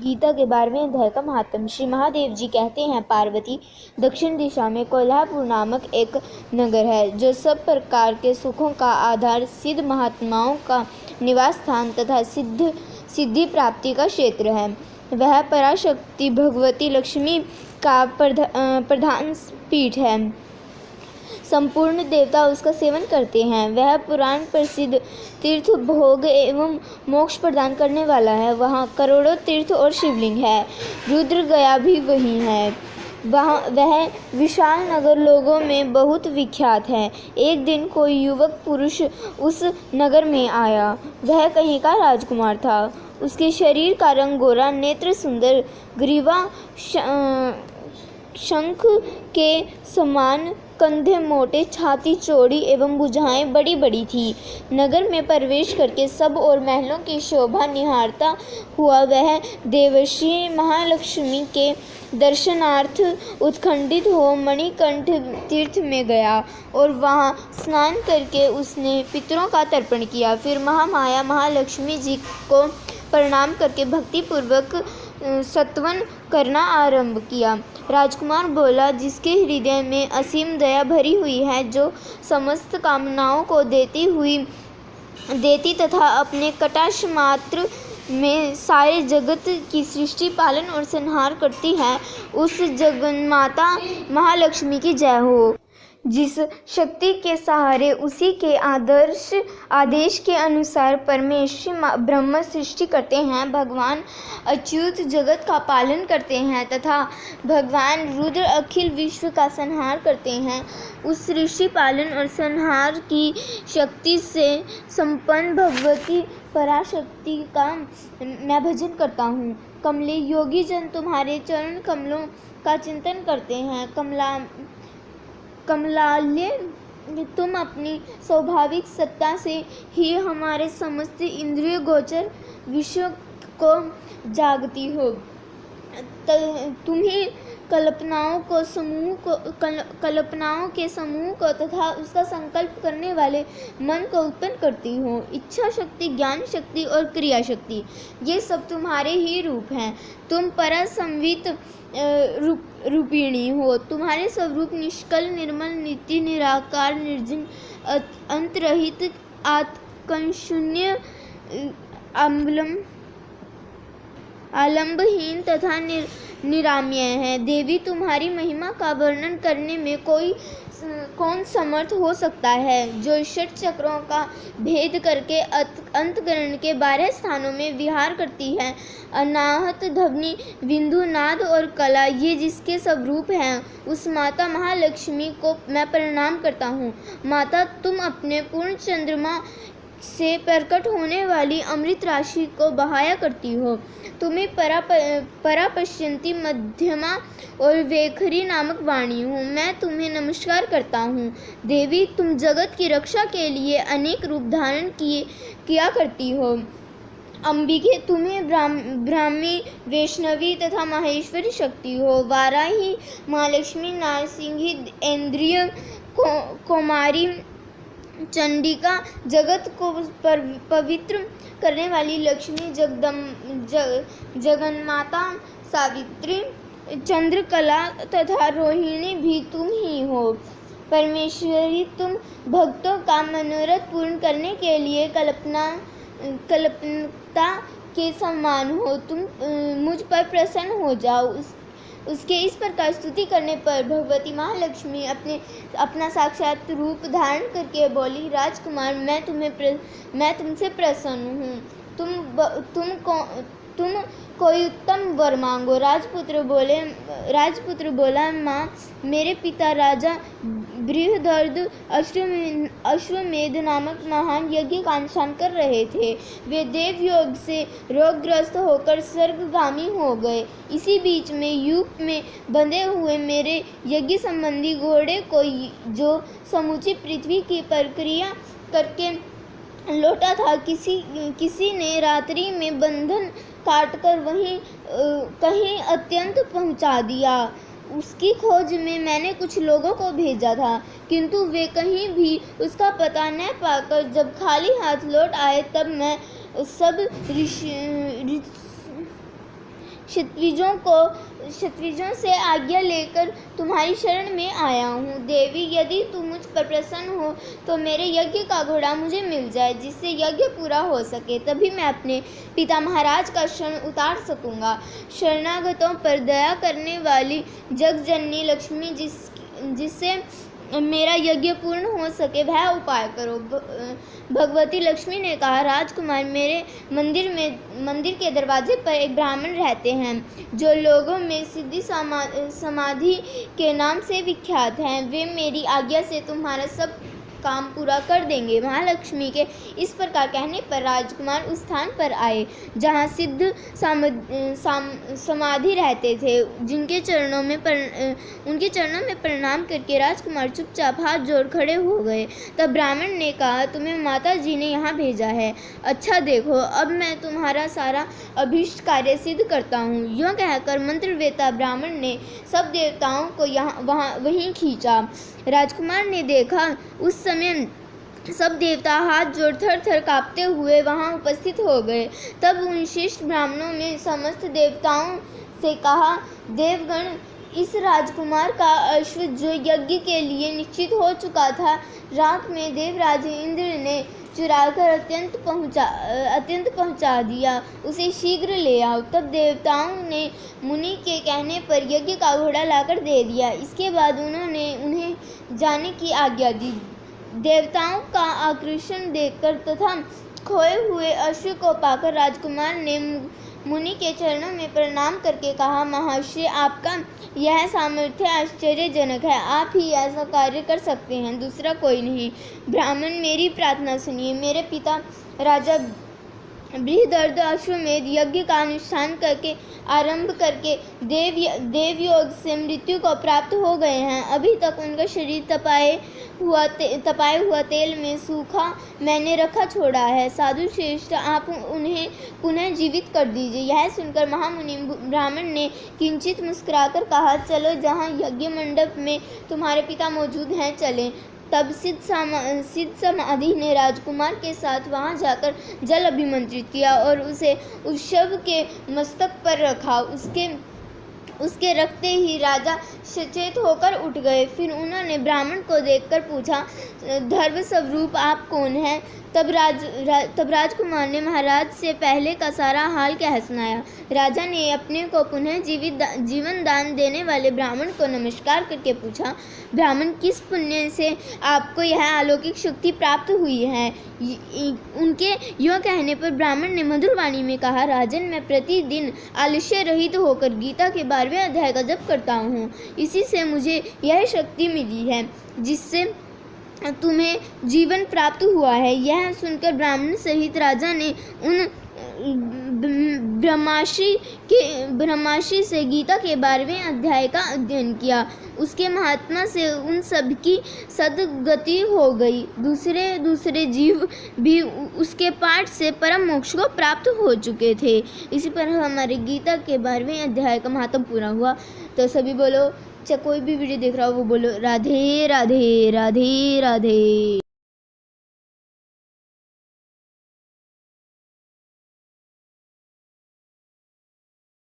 गीता के 12वें अध्याय का महात्म। श्री महादेव जी कहते हैं, पार्वती, दक्षिण दिशा में कोल्हापुर नामक एक नगर है जो सब प्रकार के सुखों का आधार, सिद्ध महात्माओं का निवास स्थान तथा सिद्धि प्राप्ति का क्षेत्र है। वह पराशक्ति भगवती लक्ष्मी का प्रधान पीठ है। संपूर्ण देवता उसका सेवन करते हैं। वह पुराण प्रसिद्ध तीर्थ भोग एवं मोक्ष प्रदान करने वाला है। वहाँ करोड़ों तीर्थ और शिवलिंग है। रुद्र गया भी वही है। वह विशाल नगर लोगों में बहुत विख्यात है। एक दिन कोई युवक पुरुष उस नगर में आया। वह कहीं का राजकुमार था। उसके शरीर का रंग गोरा, नेत्र सुंदर, ग्रीवा शंख के समान, कंधे मोटे, छाती चौड़ी एवं भुजाएं बड़ी बड़ी थी। नगर में प्रवेश करके सब और महलों की शोभा निहारता हुआ वह देवर्षि महालक्ष्मी के दर्शनार्थ उत्कंठित हो मणिकंठ तीर्थ में गया और वहां स्नान करके उसने पितरों का तर्पण किया। फिर महामाया महालक्ष्मी जी को प्रणाम करके भक्तिपूर्वक स्तवन करना आरंभ किया। राजकुमार बोला, जिसके हृदय में असीम दया भरी हुई है, जो समस्त कामनाओं को देती तथा अपने कटाक्ष मात्र में सारे जगत की सृष्टि, पालन और संहार करती है, उस जगन्माता महालक्ष्मी की जय हो। जिस शक्ति के सहारे उसी के आदेश के अनुसार परमेश्वर ब्रह्म सृष्टि करते हैं, भगवान अच्युत जगत का पालन करते हैं तथा भगवान रुद्र अखिल विश्व का संहार करते हैं, उस सृष्टि, पालन और संहार की शक्ति से संपन्न भगवती पराशक्ति का मैं भजन करता हूँ। कमले योगी जन तुम्हारे चरण कमलों का चिंतन करते हैं। कमलालय, तुम अपनी स्वाभाविक सत्ता से ही हमारे समस्त इंद्रिय गोचर विश्व को जागती हो। तुम्ही कल्पनाओं के समूह को तथा उसका संकल्प करने वाले मन को उत्पन्न करती हो। इच्छा शक्ति, ज्ञान शक्ति और क्रिया शक्ति, ये सब तुम्हारे ही रूप हैं। तुम परसंवित रूपिणी हो। तुम्हारे स्वरूप निष्कल, निर्मल, नित्य, निराकार, निर्जिन, अंतरहित, आत्मशून्य, आलंबहीन तथा निरामय है। देवी, तुम्हारी महिमा का वर्णन करने में कौन समर्थ हो सकता है, जो षट चक्रों का भेद करके अंतःकरण के 12 स्थानों में विहार करती है। अनाहत, ध्वनि, बिंदु, नाद और कला, ये जिसके सब रूप हैं, उस माता महालक्ष्मी को मैं प्रणाम करता हूँ। माता, तुम अपने पूर्ण चंद्रमा से प्रकट होने वाली अमृत राशि को बहाया करती हो। तुम्हें परापश्यंती, मध्यमा और वेखरी नामक वाणी हूँ। मैं तुम्हें नमस्कार करता हूँ। देवी, तुम जगत की रक्षा के लिए अनेक रूप धारण किया करती हो। अंबिके, तुम्हें ब्राह्मी, वैष्णवी तथा माहेश्वरी शक्ति हो। वाराही, महालक्ष्मी, नारसिंही, ऐन्द्रिय, कौमारी, चंडिका, जगत को पवित्र करने वाली लक्ष्मी, जगन्माता, सावित्री, चंद्रकला तथा रोहिणी भी तुम ही हो। परमेश्वरी, तुम भक्तों का मनोरथ पूर्ण करने के लिए कल्पना के समान हो। तुम मुझ पर प्रसन्न हो जाओ। उसके इस प्रकार स्तुति करने पर भगवती महालक्ष्मी अपना साक्षात रूप धारण करके बोली, राजकुमार, मैं तुमसे प्रसन्न हूँ। तुम कोई उत्तम वर मांगो। राजपुत्र बोला, माँ, मेरे पिता राजा बृहदर्थ अश्वमेध नामक महान यज्ञ का अनुष्ठान कर रहे थे। वे देव योग से रोगग्रस्त होकर स्वर्गगामी हो गए। इसी बीच में यूप में बंधे हुए मेरे यज्ञ संबंधी घोड़े को, जो समूची पृथ्वी की परिक्रमा करके लौटा था, किसी ने रात्रि में बंधन काटकर वहीं कहीं अत्यंत पहुंचा दिया। उसकी खोज में मैंने कुछ लोगों को भेजा था, किंतु वे कहीं भी उसका पता न पाकर जब खाली हाथ लौट आए, तब मैं सब क्षत्रियों से आज्ञा लेकर तुम्हारी शरण में आया हूँ। देवी, यदि तुम मुझ पर प्रसन्न हो तो मेरे यज्ञ का घोड़ा मुझे मिल जाए, जिससे यज्ञ पूरा हो सके। तभी मैं अपने पिता महाराज का शरण उतार सकूँगा। शरणागतों पर दया करने वाली जगजननी लक्ष्मी, जिससे मेरा यज्ञ पूर्ण हो सके, वह उपाय करो। भगवती लक्ष्मी ने कहा, राजकुमार, मेरे मंदिर के दरवाजे पर एक ब्राह्मण रहते हैं, जो लोगों में सिद्धि समाधि के नाम से विख्यात हैं। वे मेरी आज्ञा से तुम्हारा सब काम पूरा कर देंगे। महालक्ष्मी के इस प्रकार कहने पर राजकुमार उस स्थान पर आए जहाँ सिद्ध समाधि रहते थे। उनके चरणों में प्रणाम करके राजकुमार चुपचाप हाथ जोड़ खड़े हो गए। तब ब्राह्मण ने कहा, तुम्हें माता जी ने यहाँ भेजा है। अच्छा देखो, अब मैं तुम्हारा सारा अभीष्ट कार्य सिद्ध करता हूँ। यूँ कहकर मंत्रवेता ब्राह्मण ने सब देवताओं को वहीं खींचा। राजकुमार ने देखा, उस समय सब देवता हाथ जोड़ थर-थर काँपते हुए वहां उपस्थित हो गए। तब उन शिष्ट ब्राह्मणों ने समस्त देवताओं से कहा, देवगण, इस राजकुमार का अश्व जो यज्ञ के लिए निश्चित हो चुका था, रात में देवराज इंद्र ने चुराकर अत्यंत पहुंचा दिया। उसे शीघ्र ले आओ। तब देवताओं ने मुनि के कहने पर यज्ञ का घोड़ा लाकर दे दिया। इसके बाद उन्होंने उन्हें जाने की आज्ञा दी। देवताओं का आकर्षण देखकर तथा खोए हुए अश्व को पाकर राजकुमार ने मुनि के चरणों में प्रणाम करके कहा, महर्षि, आपका यह सामर्थ्य आश्चर्यजनक है। आप ही ऐसा कार्य कर सकते हैं, दूसरा कोई नहीं। ब्राह्मण, मेरी प्रार्थना सुनिए। मेरे पिता राजा बृहदर्थ अश्वमेध यज्ञ का अनुष्ठान आरंभ करके देवयोग से मृत्यु को प्राप्त हो गए हैं। अभी तक उनका शरीर तपाए हुआ तेल में सूखा मैंने रखा छोड़ा है। साधु श्रेष्ठ, आप उन्हें पुनः जीवित कर दीजिए। यह सुनकर महामुनि ब्राह्मण ने किंचित मुस्कुराकर कहा, चलो, जहाँ यज्ञ मंडप में तुम्हारे पिता मौजूद हैं, चलें। तब सिद्ध समाधि ने राजकुमार के साथ वहां जाकर जल अभिमंत्रित किया और उसे उस शव के मस्तक पर रखा। उसके रखते ही राजा सचेत होकर उठ गए। फिर उन्होंने ब्राह्मण को देखकर पूछा, धर्म स्वरूप, आप कौन हैं? तब राजकुमार ने महाराज से पहले का सारा हाल कह सुनाया। राजा ने अपने को पुनः जीवन दान देने वाले ब्राह्मण को नमस्कार करके पूछा, ब्राह्मण, किस पुण्य से आपको यह अलौकिक शक्ति प्राप्त हुई है? उनके यूँ कहने पर ब्राह्मण ने मधुर वाणी में कहा, राजन, मैं प्रतिदिन आलस्य रहित होकर गीता के 12वें अध्याय का जप करता हूँ। इसी से मुझे यह शक्ति मिली है जिससे तुम्हें जीवन प्राप्त हुआ है। यह सुनकर ब्राह्मण सहित राजा ने उन ब्रह्माशी से गीता के 12वें अध्याय का अध्ययन किया। उसके महात्मा से उन सब की सद्गति हो गई। दूसरे जीव भी उसके पाठ से परम मोक्ष को प्राप्त हो चुके थे। इसी पर हमारे गीता के 12वें अध्याय का महात्म पूरा हुआ। तो सभी बोलो, चाहे कोई भी वीडियो देख रहा हो वो बोलो, राधे राधे राधे राधे।